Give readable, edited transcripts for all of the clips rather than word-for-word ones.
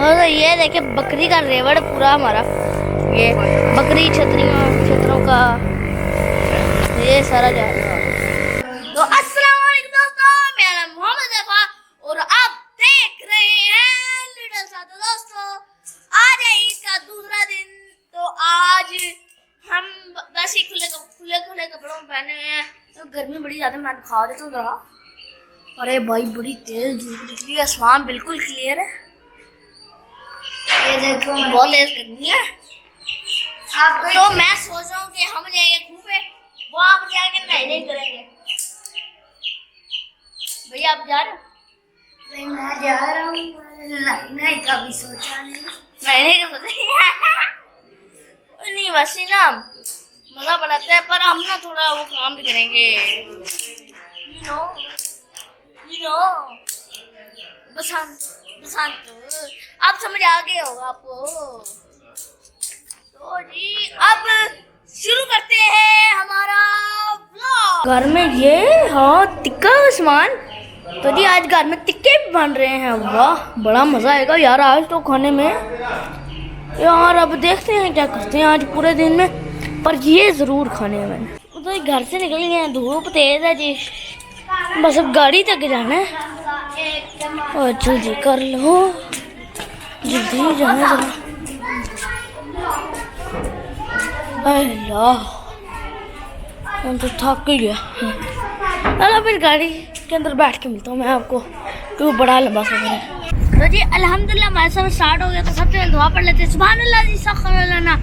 तो ये देखिए बकरी का रेवड़ पूरा हमारा, ये बकरी छतरों का ये सारा जा रहा है। तो अस्सलाम वालेकुम दोस्तों, मेरा नाम मोहम्मद ज़फ़ा और आप देख रहे हैं लिटिल सा। तो दोस्तों आज है ईद का दूसरा दिन। तो आज हम वैसे ही खुले कपड़ों में पहने हुए हैं। तो गर्मी बड़ी ज़्यादा, मैं दिखा देता हूँ जरा। अरे भाई बड़ी तेज धूप निकली है, आसमान बिल्कुल क्लियर है। ये देखो बहुत तेज गर्मी है। तो मैं सोच रहा हूँ कि हम जाएंगे घूमे, वो आप जाके नहाने करेंगे। भैया आप जा रहे हो? नहीं मैं जा रहा हूँ, नहीं कभी सोचा नहीं, मैंने तो सोचा नहीं। वैसे ना मजा बनाते हैं, पर हम ना थोड़ा वो काम भी करेंगे, you know बसंत आप समझ आ गए होगा आपको। तो जी अब शुरू करते हैं हमारा व्लॉग। घर में ये टिक्का सामान। तो जी आज घर में टिक्के भी बन रहे हैं। वाह बड़ा मजा आएगा यार आज तो खाने में यार। अब देखते हैं क्या करते हैं आज पूरे दिन में, पर ये जरूर खाने हैं मैंने। तो घर से निकल गए हैं, धूप तेज है जी, बस अब गाड़ी तक जाना है। और जल्दी कर लो, जल्दी जाना जरा। अल्लाह हम तो थक ही गया। चलो फिर गाड़ी के अंदर बैठ के मिलता हूँ मैं आपको, क्योंकि बड़ा लंबा सफर है। तो जी अल्हम्दुलिल्लाह हमारा सफर स्टार्ट हो गया। तो सबसे पहले दुआ पढ़ लेते हैं। सुभान अल्लाह जी सख्खर लना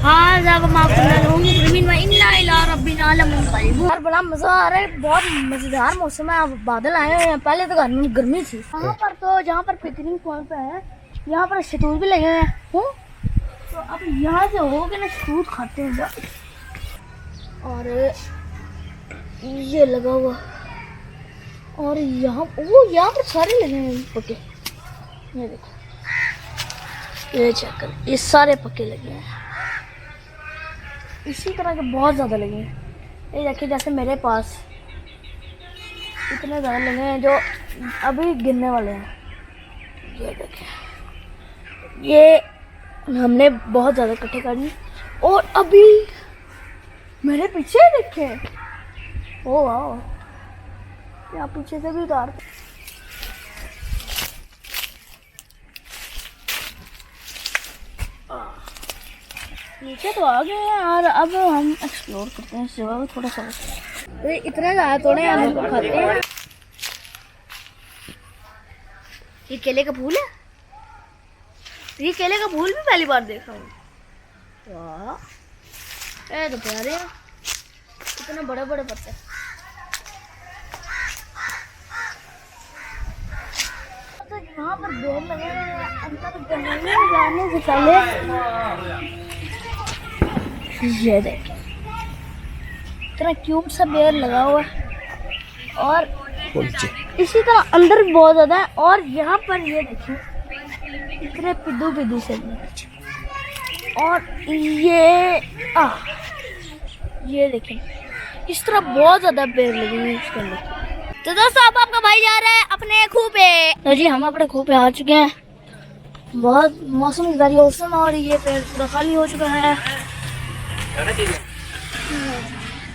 हाज़ा व मा कुन्ना लहू मुक़रिनीन व इन्ना इला रब्बिना लमुनक़लिबून। यार बड़ा मज़ा आ रहा है, बहुत मज़ेदार मौसम है। अब बादल आए हुए हैं, पहले तो घर में गर्मी थी। यहाँ पर तो जहाँ पर पिकनिक पॉइंट पे है, यहाँ पर शतूत भी लगे हैं। तो अब यहाँ से हो के ना शतूत खाते हैं। और ये लगा हुआ, और यहाँ पर सारे लगे हैं पके। ये देखो, ये चेक कर, ये सारे पके लगे हैं। इसी तरह के बहुत ज़्यादा लगे हैं। ये देखिए जैसे मेरे पास इतने ज़्यादा लगे हैं जो अभी गिरने वाले हैं। ये देखिए, ये हमने बहुत ज़्यादा इकट्ठे कर लिए। और अभी मेरे पीछे देखे, ओ वाह, यहाँ पीछे से भी उतार। नीचे तो आ गए हैं और अब हम एक्सप्लोर करते हैं इस जगह को थोड़ा सा। तो इतने ज़्यादा तोड़े हम खाते हैं। ये केले का फूल है, ये केले का फूल भी पहली बार देख रहा हूँ। वाह ये तो प्यारे हैं, इतने बड़े बड़े पत्ते। तो यहाँ पर बेर लगे हैं, अंदर जाने से पहले ये देखिए इतना क्यूट सा बेर लगा हुआ है। और इसी तरह अंदर भी बहुत ज़्यादा है। और यहाँ पर ये देखिए इतने पिद्दू से। और ये देखिए इस तरह बहुत ज़्यादा पेड़ लगे हुए हैं इसके अंदर। तो दोस्तों अब आपका भाई जा रहा है अपने खूह पे। तो जी हम अपने खूह पे आ चुके हैं। बहुत मौसम वेरिएशन और ये पेड़ पूरा खाली हो चुका है।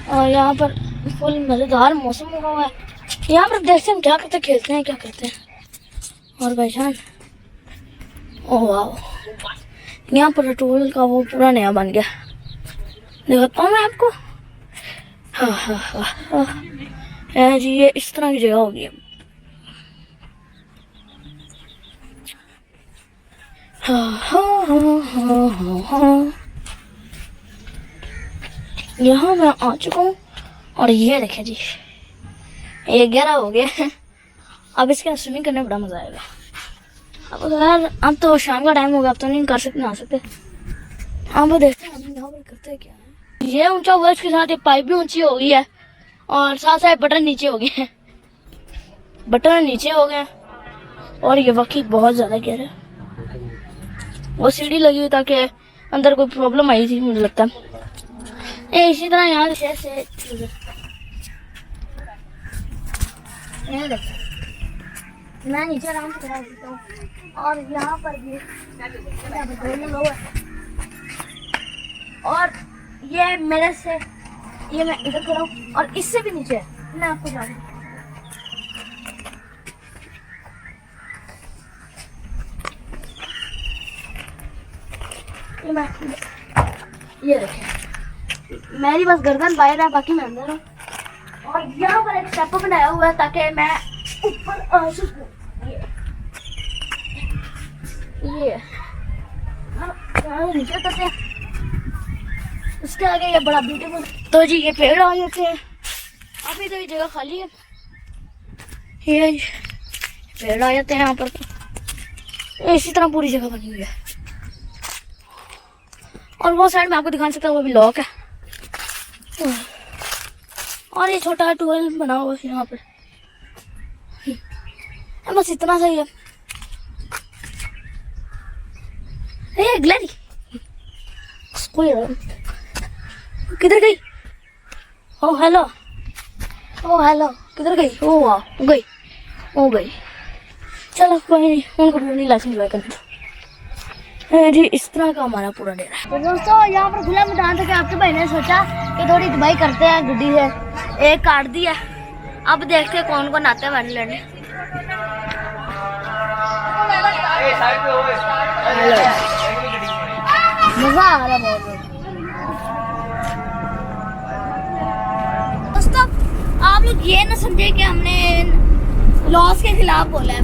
और यहाँ पर फुल मज़ेदार मौसम हुआ है। यहाँ पर देखते हैं क्या करते, खेलते हैं क्या करते हैं। और भाईजान ओह वाह, यहाँ पर टोल का वो पूरा नया बन गया, दिखाता हूँ मैं आपको। हाँ जी ये इस तरह की जगह होगी। यहाँ मैं आ चुका हूँ। और ये देखे जी ये 11 हो गया। अब इसके अंदर स्विमिंग करने में बड़ा मजा आएगा। अब यार अब तो शाम का टाइम हो गया, अब तो नहीं कर सकते, नहा सकते। अब देखते हैं यहाँ पर करते क्या है। ये ऊंचा हुआ, इसके साथ ये पाइप भी ऊंची हो गई है और साथ साथ बटन नीचे हो गए हैं, बटन नीचे हो गए। और ये वाकई बहुत ज़्यादा गहरा है। वो सीढ़ी लगी हुई ताकि अंदर कोई प्रॉब्लम आई थी मुझे लगता है। इसी तरह यहाँ से मैं नीचे आराम से खड़ा हो सकता हूँ। और यहाँ पर भी लोग हैं। और ये मेरे से ये मैं इधर खड़ा हूँ और इससे भी नीचे है। मैं आपको बता दूँ ये देखें, मेरी बस गर्दन बाहर है, बाकी मैं अंदर हूँ। और यहाँ पर एक स्टेप बनाया हुआ है ताकि मैं ऊपर आ सकूँ। ये नीचे करते हैं, उसके आगे ये बड़ा ब्यूटीफुल। तो जी ये पेड़ आ जाते हैं। अभी तो ये जगह खाली है, ये पेड़ आ जाते हैं यहाँ पर। इसी तरह पूरी जगह बनी हुई है। और वो साइड में आपको दिखा सकता हूँ, वो भी लॉक है। और ये छोटा टूल बना हुआ है यहाँ पर, बस इतना सही है। ए ग्लैडी किधर गई? ओ हेलो, ओ हेलो, किधर गई? ओ वाह, गई, ओ गई। चलो कोई नहीं, उनको ड्राइविंग लाइसेंस एंजॉय करने जी। इस तरह का हमारा पूरा डेरा है। तो दोस्तों यहाँ पर खुला मैदान था कि आपके भाई ने सोचा कि थोड़ी दबाई करते हैं गड्डी से, एक काट दिया। अब देखते हैं कौन कौन आते हैं हमारे लड़ने। मजा आ रहा बहुत। दोस्तों आप लोग ये ना समझे कि हमने लॉस के खिलाफ बोला है।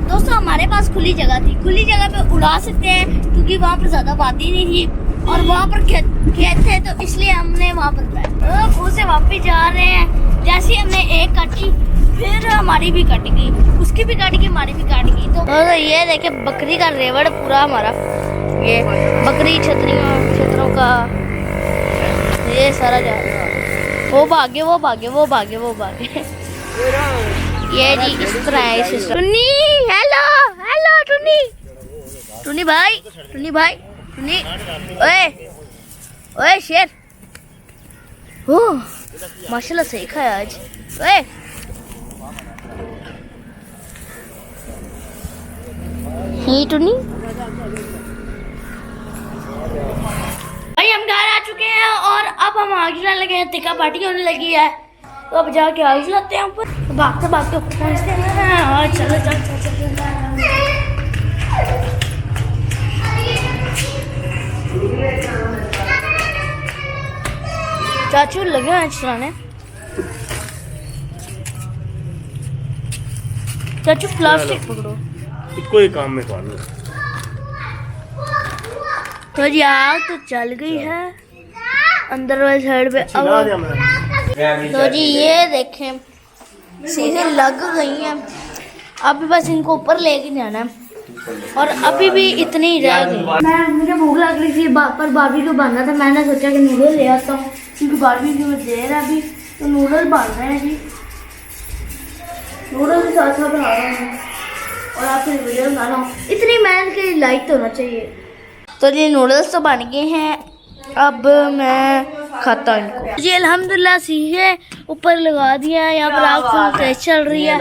दोस्तों हमारे पास खुली जगह थी, खुली जगह पे उड़ा सकते हैं क्योंकि वहाँ पर ज्यादा आबादी नहीं थी और वहाँ पर खेत थे, तो इसलिए हमने वहाँ पर उड़ाया। तो उसे वापस जा रहे हैं। जैसे हमने एक काटी, फिर हमारी भी कट गई, उसकी भी काट गई, हमारी भी काट गई। तो ये देखे बकरी का रेवड़ पूरा हमारा, ये बकरी छतरों का ये सारा जा रहा। वो भागे, वो भागे, वो भागे, वो भागे। ये जी इस तरह है सिस्टम। टुन्नी हेलो, हेलो टुन्नी, टुन्नी भाई, टुन्नी भाई, टुन्नी, ओए ओए शेर, ओ माशाल्लाह सीखा है आज। ओए ही टुन्नी भाई, हम घर आ चुके हैं और अब हम आग जलाने लगे हैं। टिक्का पार्टी होने लगी है, तो अब जाके आग जलाते हैं ऊपर। भागते भागते ऊपर पहुँचते हैं। और चलो चलो चलो चाचू लगे हैं चलाने। चाचू प्लास्टिक पकड़ो, कोई काम में कौन। तो जी आग तो चल गई है अंदर वाली साइड पे। अब तो जी ये देखें सीधे लग गई हैं। अभी बस इनको ऊपर लेके जाना है और अभी भी इतनी ही रह गई। मुझे भूख लग रही थी पर बारबी को बांधना था। मैंने सोचा कि नूडल ले आता हूँ क्योंकि बारबी की देर है अभी, तो नूडल बांध रहे हैं जी। नूडल के साथ साथ बना रहा हूँ और आपको वीडियो बनाना हो। इतनी मेहनत के लाइक तो होना चाहिए। तो ये नूडल्स तो बन गए हैं, अब मैं खाता हूँ इनको। जी अल्हम्दुलिल्लाह सीधे ऊपर लगा दिया है। यहाँ पर आग फुल तेज चल रही है,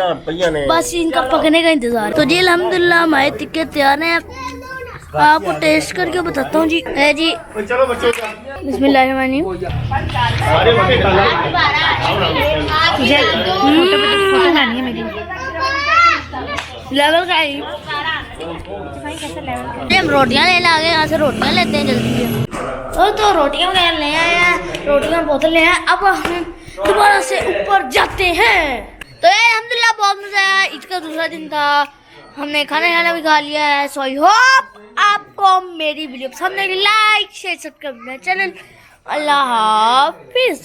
बस इनका पकने का इंतजार। तो जी अल्हम्दुलिल्लाह हमारे टिक्के तैयार हैं। आपको टेस्ट करके बताता हूँ जी। है जी बिस्मिल्लाहिर्रहमानिर्रहीम। लेवल का ही हम रोटियां लेने आ गए। यहाँ से रोटियां लेते हैं जल्दी से। तो रोटियां वगैरह ले आए हैं, रोटियां बोतल ले आए। अब हम दोबारा से ऊपर जाते हैं। तो अल्हम्दुलिल्लाह बहुत मजा आया। ईद का दूसरा दिन था, हमने खाना भी खा लिया है। सो आई होप आपको मेरी वीडियो पसंद आई। लाइक शेयर सब्सक्राइब मेरा चैनल। अल्लाह हाफिज।